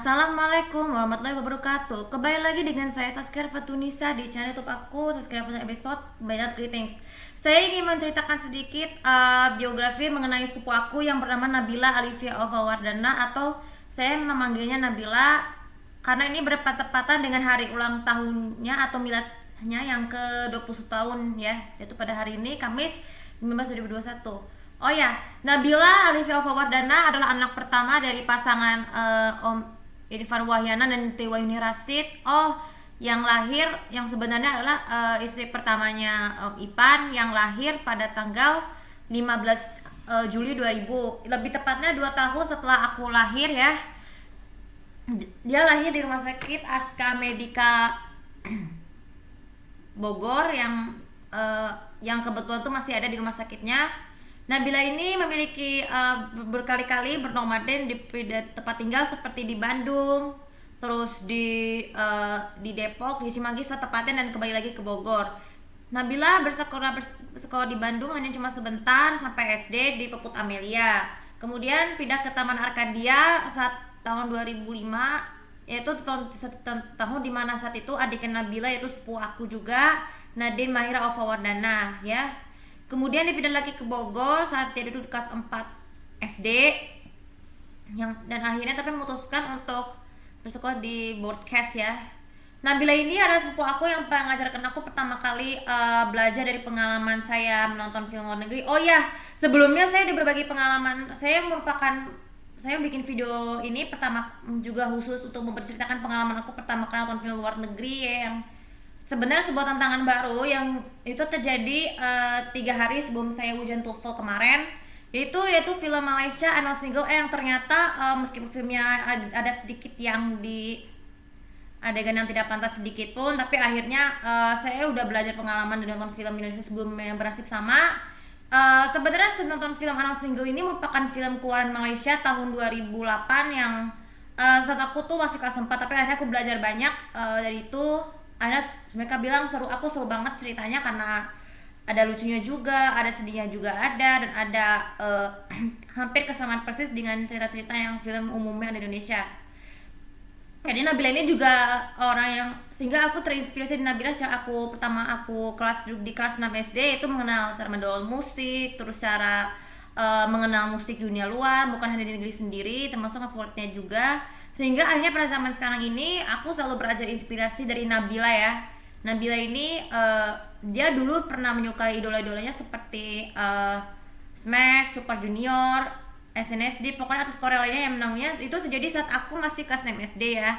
Assalamualaikum warahmatullahi wabarakatuh. Kembali lagi dengan saya Saskia Fatunisa di channel YouTube aku Saskia Fatunisa episode Banyak Greetings. Saya ingin menceritakan sedikit biografi mengenai sepupu aku yang bernama Nabila Alifia Ova Wardana, atau saya memanggilnya Nabila karena ini bertepatan dengan hari ulang tahunnya atau miladnya yang ke-21 tahun ya, yaitu pada hari ini Kamis 15 2021. Oh ya, Nabila Alifia Ova Wardana adalah anak pertama dari pasangan Om Irfan Wahyana dan Titi Wahyuni Rasid. Yang lahir, yang sebenarnya adalah istri pertamanya Om Ipan yang lahir pada tanggal 15 Juli 2000. Lebih tepatnya 2 tahun setelah aku lahir ya. Dia lahir di Rumah Sakit Aska Medika Bogor yang kebetulan tuh masih ada di rumah sakitnya. Nabila ini memiliki berkali-kali bernomaden di tempat tinggal seperti di Bandung, terus di Depok, di Cimanggis tepatnya, dan kembali lagi ke Bogor. Nabila bersekolah di Bandung hanya cuma sebentar sampai SD di Puput Amelia. Kemudian pindah ke Taman Arkadia saat tahun 2005, yaitu tahun dimana saat itu adiknya Nabila, yaitu sepupu aku juga, Nadine Mahira Ova Wardana ya. Kemudian dipindah lagi ke Bogor saat dia duduk di kelas 4 SD dan akhirnya tapi memutuskan untuk bersekolah di broadcast ya. Nabila ini adalah sepupu aku yang mengajarkan aku pertama kali belajar dari pengalaman saya menonton film luar negeri. Oh ya, sebelumnya saya udah berbagi pengalaman. Saya bikin video ini pertama juga khusus untuk memberceritakan pengalaman aku pertama kali nonton film luar negeri ya, yang sebenarnya sebuah tantangan baru yang itu terjadi 3 hari sebelum saya ujian TOEFL kemarin, yaitu film Malaysia Anal Single yang ternyata meskipun filmnya ada sedikit yang di adegan yang tidak pantas sedikit pun, tapi akhirnya saya udah belajar pengalaman dan nonton film Indonesia sebelumnya yang bernasib sama. Sebenarnya nonton film Anal Single ini merupakan film keluaran Malaysia tahun 2008 yang saat aku tuh masih kelas 4, tapi akhirnya aku belajar banyak dari itu. Mereka bilang aku seru banget ceritanya karena ada lucunya juga, ada sedihnya juga ada, dan ada hampir kesamaan persis dengan cerita-cerita yang film umumnya di Indonesia. Jadi Nabila ini juga orang yang, sehingga aku terinspirasi di Nabila sejak pertama aku di kelas 6 SD, itu mengenal cara mendownload musik, terus cara mengenal musik dunia luar, bukan hanya di negeri sendiri, termasuk favoritnya juga. Sehingga akhirnya pada zaman sekarang ini aku selalu belajar inspirasi dari Nabila ya. Nabila ini dia dulu pernah menyukai idola-idolanya seperti Smash, Super Junior, SNSD, pokoknya artis Korea lainnya yang menangnya itu terjadi saat aku masih kelas 6 SD ya.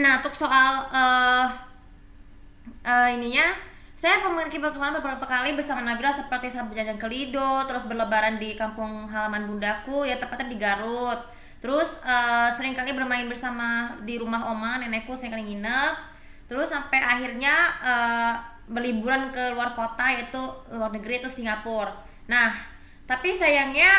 Nah, untuk soal ininya, saya memiliki pengalaman beberapa kali bersama Nabila seperti saat berjalan ke Lido, terus berlebaran di kampung halaman bundaku ya, tepatnya di Garut. Terus sering kali bermain bersama di rumah oma nenekku, sering kali nginep. Terus sampai akhirnya berliburan ke luar kota, yaitu luar negeri, itu Singapura. Nah, tapi sayangnya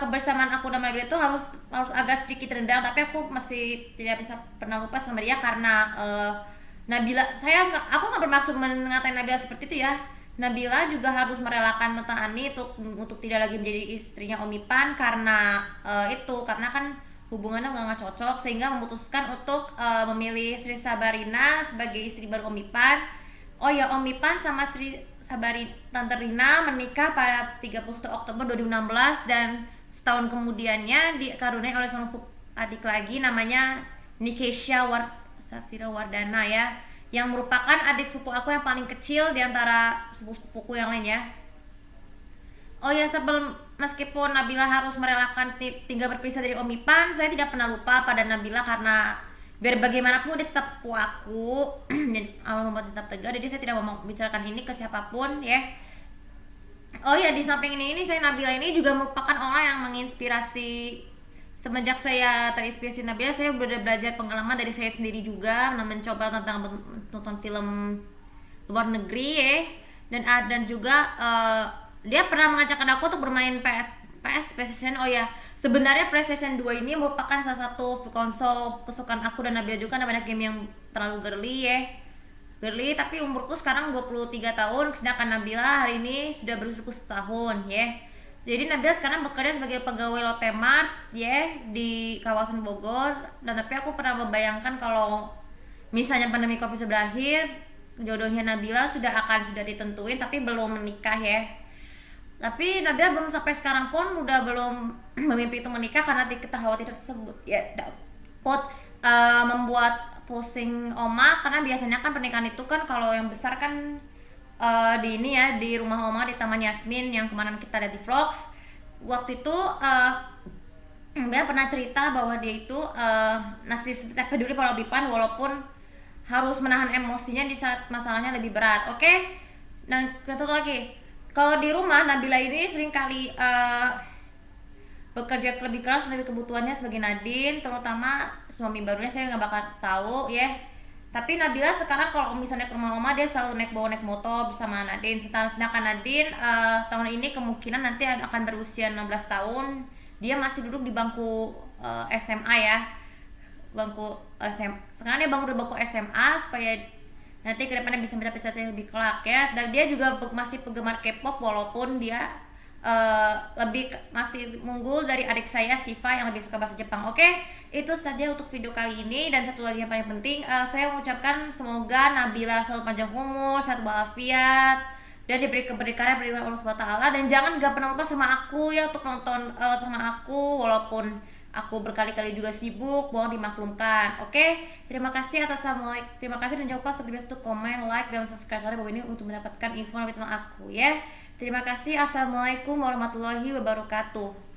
kebersamaan aku dan Nabila itu harus agak sedikit rendah, tapi aku masih tidak bisa pernah lupa sama dia karena Nabila, aku nggak bermaksud mengatain Nabila seperti itu ya. Nabila juga harus merelakan Tante Ani untuk tidak lagi menjadi istrinya Om Ipan karena karena kan hubungannya nggak cocok, sehingga memutuskan untuk memilih Sri Sabarina sebagai istri baru Om Ipan. Oh ya, Om Ipan sama Tante Rina menikah pada 31 Oktober 2016 dan setahun kemudiannya dikaruniai oleh seorang adik lagi namanya Nikesha Safira Wardana ya, yang merupakan adik sepupu aku yang paling kecil di antara sepupu-sepupuku yang lain ya. Oh ya, meskipun Nabila harus merelakan tinggal berpisah dari Om Ipan, saya tidak pernah lupa pada Nabila karena biar bagaimanapun dia tetap sepupu aku dan membuat tetap tegar, jadi saya tidak mau membicarakan ini ke siapapun ya. Oh ya, di samping ini saya Nabila ini juga merupakan orang yang menginspirasi. Semenjak saya terinspirasi Nabila, saya udah belajar pengalaman dari saya sendiri juga, mencoba tentang nonton film luar negeri ya, dan juga dia pernah mengajakkan aku untuk bermain PlayStation. Oh ya, sebenarnya PlayStation 2 ini merupakan salah satu konsol kesukaan aku dan Nabila juga, banyak game yang terlalu girly, tapi umurku sekarang 23 tahun, sedangkan Nabila hari ini sudah berusia 1 tahun ya. Jadi Nabila sekarang bekerja sebagai pegawai Lotte Mart ya di kawasan Bogor. Dan tapi aku pernah membayangkan kalau misalnya pandemi Covid sudah berakhir, jodohnya Nabila sudah ditentuin tapi belum menikah ya. Tapi Nabila belum sampai sekarang pun udah belum memimpi itu menikah karena kekhawatiran tersebut ya takut membuat pusing oma, karena biasanya kan pernikahan itu kan kalau yang besar kan di ini ya di rumah oma di Taman Yasmin yang kemarin kita ada di vlog. Waktu itu dia pernah cerita bahwa dia itu masih tetap peduli pada Bipan walaupun harus menahan emosinya di saat masalahnya lebih berat. Oke. Dan satu lagi, kalau di rumah Nabila ini sering kali bekerja lebih keras lebih kebutuhannya sebagai Nadine, terutama suami barunya saya nggak bakal tahu ya. Tapi Nabila sekarang kalau misalnya ke rumah oma dia selalu naik motor bersama Nadine. Sedangkan Nadine tahun ini kemungkinan nanti akan berusia 16 tahun. Dia masih duduk di bangku SMA ya, bangku SMA. Sekarang dia di bangku SMA supaya nanti kedepannya bisa mencapai lebih kelak ya. Dan dia juga masih penggemar K-pop walaupun dia masih unggul dari adik saya Siva yang lebih suka bahasa Jepang. Oke, itu saja untuk video kali ini. Dan satu lagi yang paling penting, saya mengucapkan semoga Nabila selalu panjang umur, sehat walafiat, dan diberi keberkahan dari Allah Subhanahu wa taala. Dan jangan gak pernah lupa sama aku ya untuk nonton sama aku walaupun aku berkali-kali juga sibuk, mohon dimaklumkan. Oke, terima kasih terima kasih dan jangan lupa subscribe, komen, like, dan subscribe channel ini untuk mendapatkan info tentang aku ya. Terima kasih. Assalamualaikum warahmatullahi wabarakatuh.